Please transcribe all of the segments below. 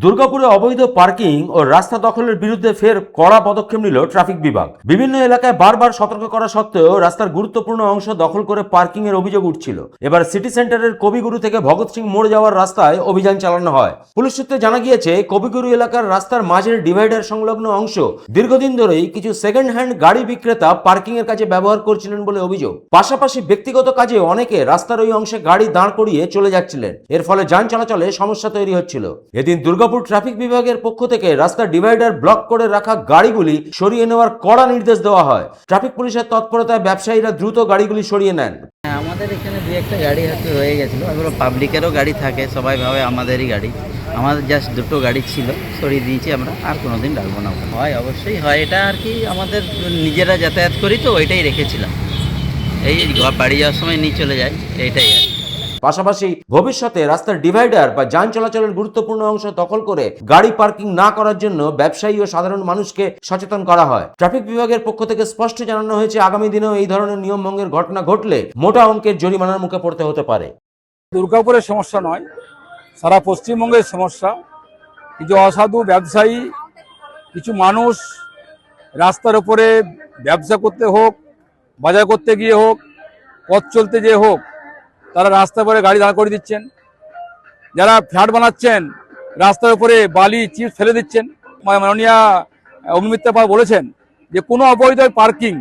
দুর্গাপুরে অবৈধ পার্কিং ও রাস্তা দখলের বিরুদ্ধে ফের কড়া পদক্ষেপ নিল ট্রাফিক বিভাগ। বিভিন্ন এলাকায় বারবার সতর্ক করা সত্ত্বেও রাস্তার গুরুত্বপূর্ণ অংশ দখল করে পার্কিং এর অভিযোগ উঠছিল। এবার সিটি সেন্টারের কবিগুরু থেকে ভগৎ সিং মোড় যাওয়ার রাস্তায় অভিযান চালানো হয়। পুলিশ সূত্রে জানা গিয়েছে, কবিগুরু এলাকার রাস্তার মাঝের ডিভাইডার সংলগ্ন অংশ দীর্ঘদিন ধরেই কিছু সেকেন্ড হ্যান্ড গাড়ি বিক্রেতা পার্কিং এর কাজে ব্যবহার করছিলেন বলে অভিযোগ। পাশাপাশি ব্যক্তিগত কাজে অনেকে রাস্তার ওই অংশে গাড়ি দাঁড় করিয়ে চলে যাচ্ছিলেন। এর ফলে যান চলাচলে সমস্যা তৈরি হচ্ছিল। এদিন দুর্গাপুর ট্রাফিক বিভাগের পক্ষ থেকে রাস্তার ডিভাইডার ব্লক করে রাখা গাড়িগুলি সরিয়ে নেওয়ার কড়া নির্দেশ দেওয়া হয়। ট্রাফিক পুলিশের তৎপরতায় ব্যবসায়ীরা দ্রুত গাড়িগুলি সরিয়ে নেন। আমাদের এখানে দুই একটা গাড়ি হাতে রয়ে গেছিলো, এগুলো পাবলিকেরও গাড়ি থাকে, সবাই ভাবে আমাদেরই গাড়ি। আমাদের জাস্ট দুটো গাড়ি ছিল, সরিয়ে দিয়েছি আমরা, আর কোনোদিন রাখবো না। হয়, অবশ্যই হয়, এটা আর কি আমাদের নিজেরা যাতায়াত করি তো ওইটাই রেখেছিলাম। এই বাড়ি যাওয়ার সময় নিয়ে চলে যাই, এইটাই আর। পাশাপাশি ভবিষ্যতে রাস্তার ডিভাইডার বা যান চলাচলের গুরুত্বপূর্ণ অংশ দখল করে গাড়ি পার্কিং না করার জন্য ব্যবসায়ী ও সাধারণ মানুষকে সচেতন করা হয়। ট্রাফিক বিভাগের পক্ষ থেকে স্পষ্ট জানানো হয়েছে, আগামী দিনেও এই ধরনের নিয়ম ভঙ্গের ঘটনা ঘটলে মোটা অঙ্কের জরিমানার মুখে পড়তে হতে পারে। দুর্গাপুরের সমস্যা নয়, সারা পশ্চিমবঙ্গের সমস্যা। কিছু অসাধু ব্যবসায়ী, কিছু মানুষ রাস্তার উপরে ব্যবসা করতে হোক, বাজার করতে গিয়ে হোক, পথ চলতে গিয়ে হোক, তারা রাস্তার উপরে গাড়ি দাঁড় করে দিচ্ছেন। যারা ফ্ল্যাট বানাচ্ছেন রাস্তার উপরে বালি চিপস ফেলে দিচ্ছেন। মাননীয়া অগ্নিমিত্রা পাল বলেছেন যে কোনো অবৈধ পার্কিং,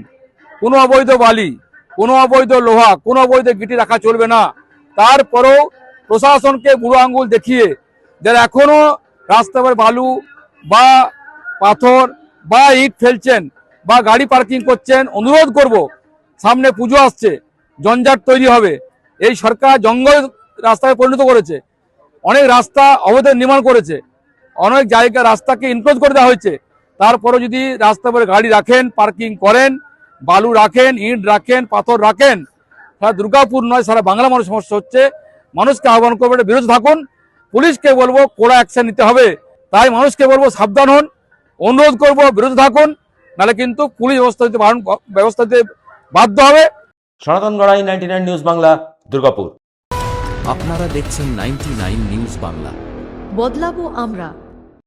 কোনো অবৈধ বালি, কোনো অবৈধ লোহা, কোনো অবৈধ গিটি রাখা চলবে না। তারপরেও প্রশাসনকে বুড়ো আঙ্গুল দেখিয়ে যারা এখনো রাস্তার উপরে বালু বা পাথর বা ইট ফেলছেন বা গাড়ি পার্কিং করছেন, অনুরোধ করব, সামনে পুজো আসছে, জঞ্জাট তৈরি হবে। এই সরকার জঙ্গল রাস্তায় পরিণত করেছে, অনেক রাস্তা অবৈধ নির্মাণ করেছে, অনেক জায়গা রাস্তাকে ইনক্লোজ করে দেওয়া হয়েছে। তারপরে যদি রাস্তার উপরে গাড়ি রাখেন, পার্কিং করেন, বালু রাখেন, ইট রাখেন, পাথর রাখেন, সারা দুর্গাপুর নয় সারা বাংলা মানুষ সমস্যা হচ্ছে। মানুষকে আহ্বান করবো এটা বিরোধ থাকুন, পুলিশকে বলবো কড়া অ্যাকশন নিতে হবে। তাই মানুষকে বলবো সাবধান হন, অনুরোধ করবো বিরোধ থাকুন, নাহলে কিন্তু পুলিশ ব্যবস্থা দিতে বাধ্য হবে। সনাতন গড়াই, 99 নিউজ বাংলা, দুর্গাপুর। আপনারা দেখছেন 99 নিউজ বাংলা। বদলাবো আমরা।